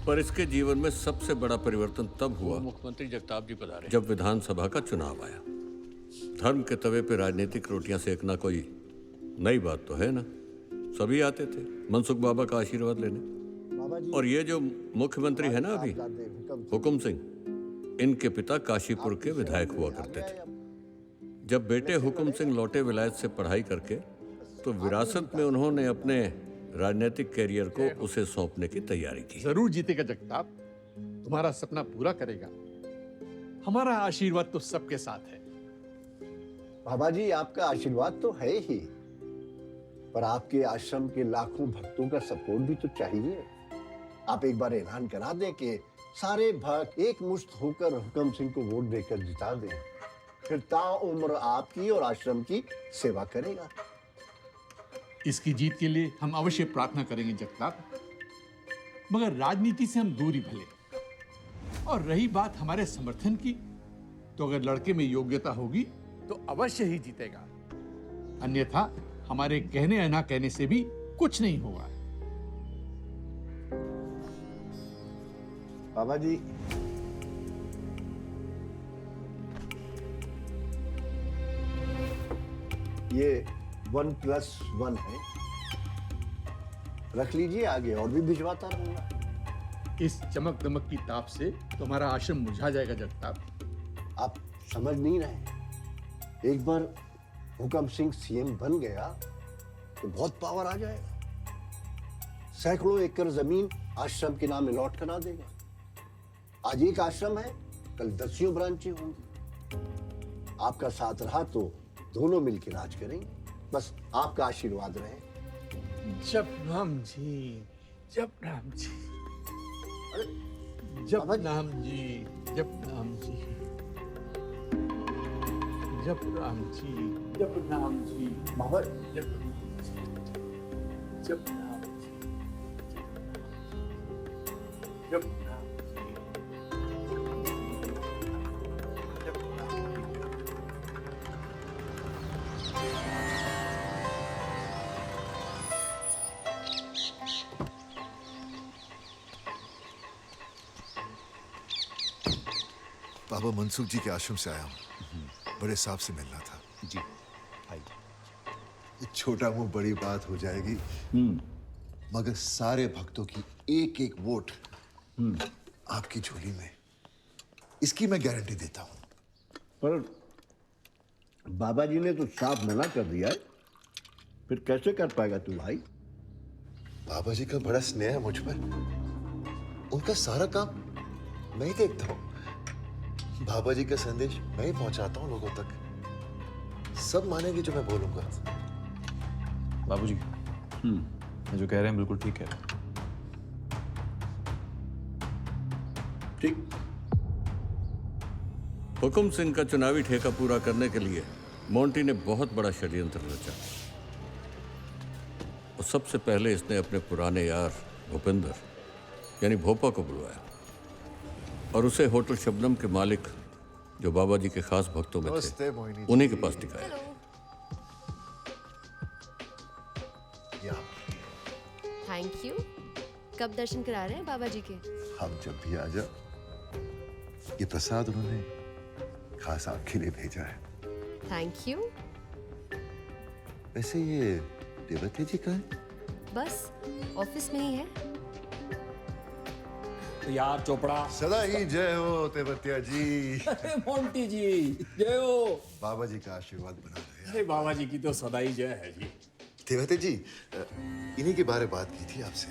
पर इसके जीवन में सबसे बड़ा परिवर्तन तब हुआ मुख्यमंत्री जगताप जी पधारे। जब विधानसभा का चुनाव आया। धर्म के तवे पे राजनीतिक रोटियां सेकना कोई नई बात तो है ना, सभी आते थे मनसुख बाबा का आशीर्वाद लेने। और ये जो मुख्यमंत्री है ना अभी, हुकुम सिंह, इनके पिता काशीपुर के विधायक हुआ करते थे। जब बेटे हुकुम सिंह लौटे विलायत से पढ़ाई करके, तो विरासत में उन्होंने अपने राजनीतिक कैरियर को उसे सौंपने की तैयारी की। जरूर जीतेगा जगताप, तुम्हारा सपना पूरा करेगा। हमारा आशीर्वाद तो सबके साथ है। बाबा जी, आपका आशीर्वाद तो है ही, पर आपके आश्रम के लाखों भक्तों का सपोर्ट भी तो चाहिए। आप एक बार ऐलान करा दें कि सारे भक्त एक मुश्त होकर हुकुम सिंह को वोट देकर जिता दें, फिर ताउम्र आपकी और आश्रम की सेवा करेगा। इसकी जीत के लिए हम अवश्य प्रार्थना करेंगे जगताप, मगर राजनीति से हम दूर ही भले। और रही बात हमारे समर्थन की, तो अगर लड़के में योग्यता होगी तो अवश्य ही जीतेगा, अन्यथा हमारे कहने या ना कहने से भी कुछ नहीं होगा। बाबा जी, ये 1+1 है, रख लीजिए, आगे और भी भिजवाता रहूंगा। इस चमक दमक की ताप से तुम्हारा आश्रम मुरझा जाएगा जगताप। आप समझ नहीं रहे, एक बार हुकुम सिंह सीएम बन गया तो बहुत पावर आ जाएगा। सैकड़ों एकड़ जमीन आश्रम के नाम अलॉट करा देगा। आज एक आश्रम है, कल 10 ब्रांचें होंगी। आपका साथ रहा तो दोनों मिलकर राज करेंगे। बस आपका आशीर्वाद रहे। जप राम जी, जप राम जी, अरे जप राम जी, जप राम जी, जप राम जी, जप राम जी, बाबा, जप जप राम जी, जप राम जी, जप राम बाबा मनसुख जी के आश्रम से आया हूँ, बड़े साहब से मिलना था। जी छोटा मुंह बड़ी बात हो जाएगी, मगर सारे भक्तों की एक एक वोट आपकी झोली में, इसकी मैं गारंटी देता हूँ। पर बाबा जी ने तो साफ मना कर दिया है, फिर कैसे कर पाएगा तू भाई? बाबा जी का बड़ा स्नेह है मुझ पर, उनका सारा काम मैं ही देखता हूँ। बाबा जी का संदेश मैं ही पहुंचाता हूँ लोगों तक। सब मानेंगे जो मैं बोलूंगा। बाबूजी, मैं जो कह रहे हैं बिल्कुल ठीक है। ठीक। हुकुम सिंह का चुनावी ठेका पूरा करने के लिए मोंटी ने बहुत बड़ा षड्यंत्र रचा। और सबसे पहले इसने अपने पुराने यार भूपेंद्र यानी भोपा को बुलवाया और उसे होटल शबनम के मालिक, जो बाबा जी के खास भक्तों में थे, उन्हीं के पास टिकाया। Thank you. कब दर्शन करा रहे हैं बाबा जी के? हम जब भी आ जाओ। ये प्रसाद उन्होंने खास आपके लिए भेजा है। Thank you. वैसे ये देवती जी का है? बस ऑफिस में ही है। तो यार चोपड़ा, सदा ही जय हो तेवतिया जी। अरे मोंटी जी, जय हो। बाबा जी का आशीर्वाद बना रहे। अरे बाबा जी की तो सदा ही जय है जी। देवते जी, इन्हीं के बारे में बात की थी आपसे।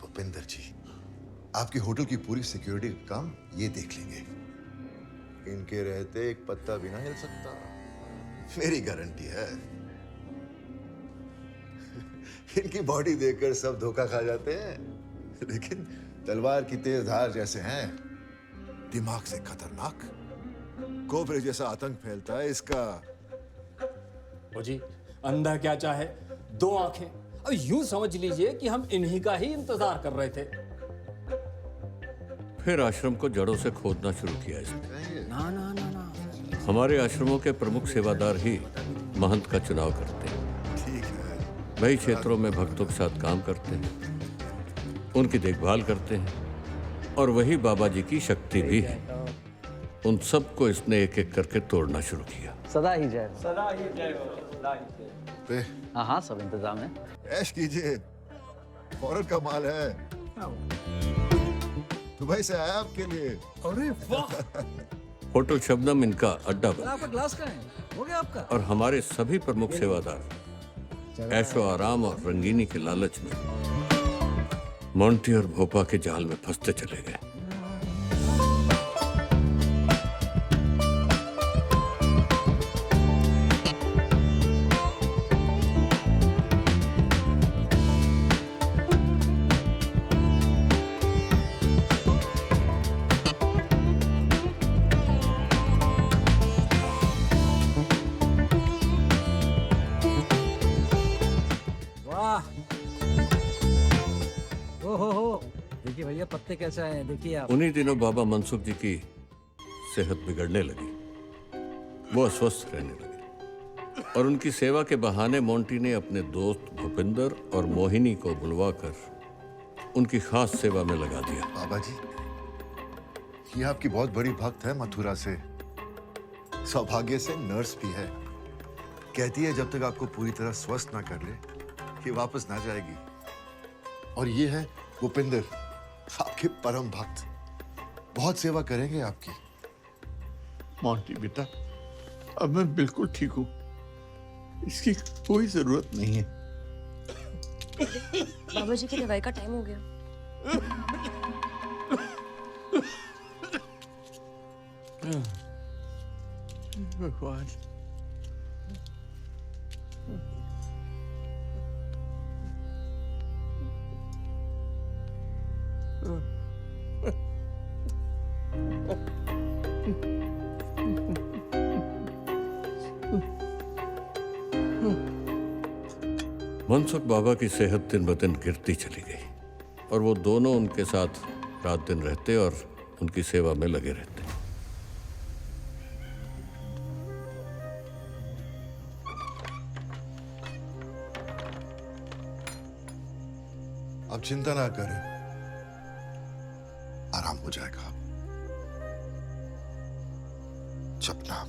भूपेंद्र जी आपकी होटल की पूरी सिक्योरिटी का काम ये देख लेंगे। इनके रहते एक पत्ता भी ना हिल सकता, मेरी गारंटी है। इनकी बॉडी देखकर सब धोखा खा जाते हैं, लेकिन तलवार की तेज धार जैसे हैं। दिमाग से खतरनाक, कोबरे जैसा आतंक फैलता है इसका। ओ जी, अंधा क्या चाहे दो आंखें। अब यूं समझ लीजिए कि हम इन्हीं का ही इंतजार कर रहे थे। फिर आश्रम को जड़ों से खोदना शुरू किया इसने। ना ना ना ना, हमारे आश्रमों के प्रमुख सेवादार ही महंत का चुनाव करते हैं। ठीक है, वही क्षेत्रों में भक्तों के साथ काम करते हैं, उनकी देखभाल करते हैं और वही बाबा जी की शक्ति भी है। उन सबको इसने एक एक करके तोड़ना शुरू किया। सदा ही जय हो। पे हाँ हाँ, सब इंतजाम है। ऐश कीजिए, फौरन का माल है। दुबई से आया आपके लिए। अरे वाह, होटल शबनम इनका अड्डा बना आपका ग्लास कहाँ है? हो गया आपका? और हमारे सभी प्रमुख सेवादार ऐशो आराम और रंगीनी के लालच में मोंटी और भोपा के जाल में फंसते चले गए। वाह, हो। देखिए भैया, पत्ते कैसे आए हैं, देखिए आप। उन्हीं दिनों बाबा मनसुख जी की सेहत बिगड़ने लगी। वो अस्वस्थ रहने लगे और उनकी सेवा के बहाने मोंटी ने अपने दोस्त भूपिंदर और मोहिनी को बुलवाकर उनकी खास सेवा में लगा दिया। बाबा जी, ये आपकी बहुत बड़ी भक्त है मथुरा से। सौभाग्य से नर्स भी है। कहती है जब तक आपको पूरी तरह स्वस्थ ना कर ले, ये वापस ना जाएगी। और ये है भूपिंदर, आपके परम भक्त। बहुत सेवा करेंगे आपकी। मोंटी बेटा, अब मैं बिल्कुल ठीक हूँ। इसकी कोई जरूरत नहीं है। बाबा जी की दवाई का टाइम हो गया। भगवान, मनसुख बाबा की सेहत दिन ब दिन गिरती चली गई और वो दोनों उनके साथ रात दिन रहते और उनकी सेवा में लगे रहते। आप चिंता ना करें, आराम हो जाएगा। जपना।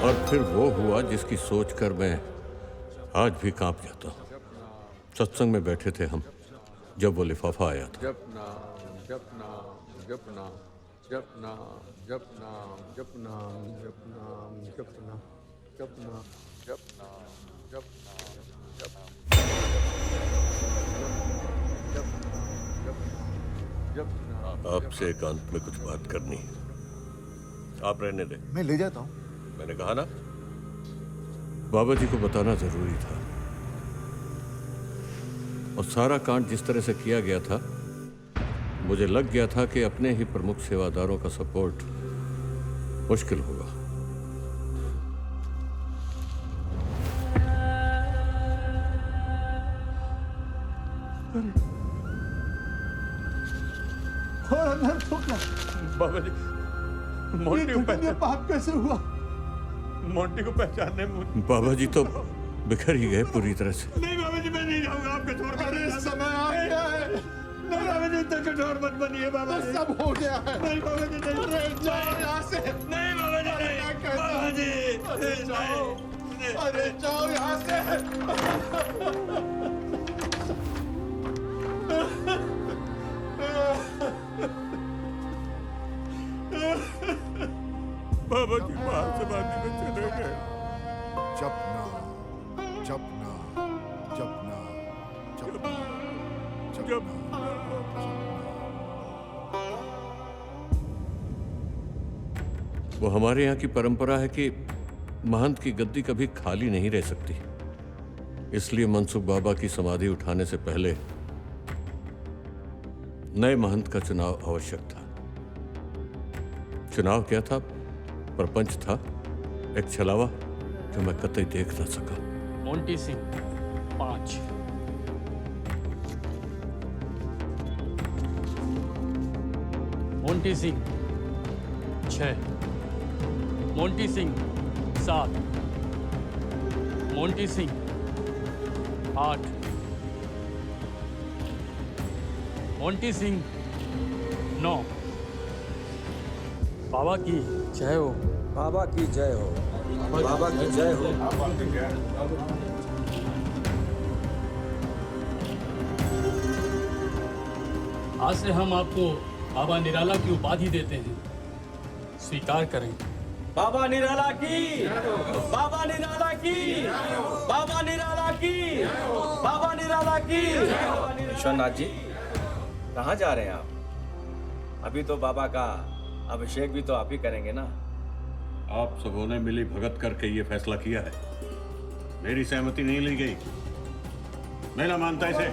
और फिर वो हुआ जिसकी सोचकर मैं आज भी कांप जाता हूँ। सत्संग में बैठे थे हम, जब वो लिफाफा आया था। जपना जपना जपना जपना जपना जपना जपना जपना जपना जपना जपना। आपसे एकांत में कुछ बात करनी है। आप रहने दें, मैं ले जाता हूँ। मैंने कहा ना, बाबा जी को बताना जरूरी था। और सारा कांड जिस तरह से किया गया था, मुझे लग गया था कि अपने ही प्रमुख सेवादारों का सपोर्ट मुश्किल होगा। बाबा जी, मोंटी को पाप कैसे हुआ? मोंटी को पहचानने में बाबा जी तो बिखर ही गए पूरी तरह से। नहीं बाबा जी, मैं नहीं जाऊंगा आपके छोड़ कर। अरे समय आ गया है। नहीं बाबा जी, इतना कठोर मत बनिए बाबा जी। सब हो गया है। नहीं बाबा जी, नहीं जाओ यहाँ से। नहीं बाबा जी, नहीं बाबा जी, जाओ। अरे जाओ यहाँ से। बाबा जी बाहर से बांधी में चले गए। जपना जपना जपना जपना जपना। वो हमारे यहाँ की परंपरा है कि महंत की गद्दी कभी खाली नहीं रह सकती। इसलिए मनसुख बाबा की समाधि उठाने से पहले नए महंत का चुनाव आवश्यक था। चुनाव क्या था? प्रपंच था, एक छलावा जो मैं कतई देख न सका। Monty Singh 5, Monty Singh 6, Monty Singh 7, Monty Singh 8, Monty Singh 9। बाबा की जय हो। बाबा की जय हो। बाबा की जय हो। आज से हम आपको बाबा निराला की उपाधि देते हैं, स्वीकार करें। बाबा निराला की, बाबा निराला की, बाबा निराला की, बाबा निराला की। विश्वनाथ जी, कहाँ जा रहे हैं आप? अभी तो बाबा का अभिषेक भी तो आप ही करेंगे ना? आप सबों ने मिली भगत करके ये फैसला किया है, मेरी सहमति नहीं ली गई। मैं ना मानता इसे।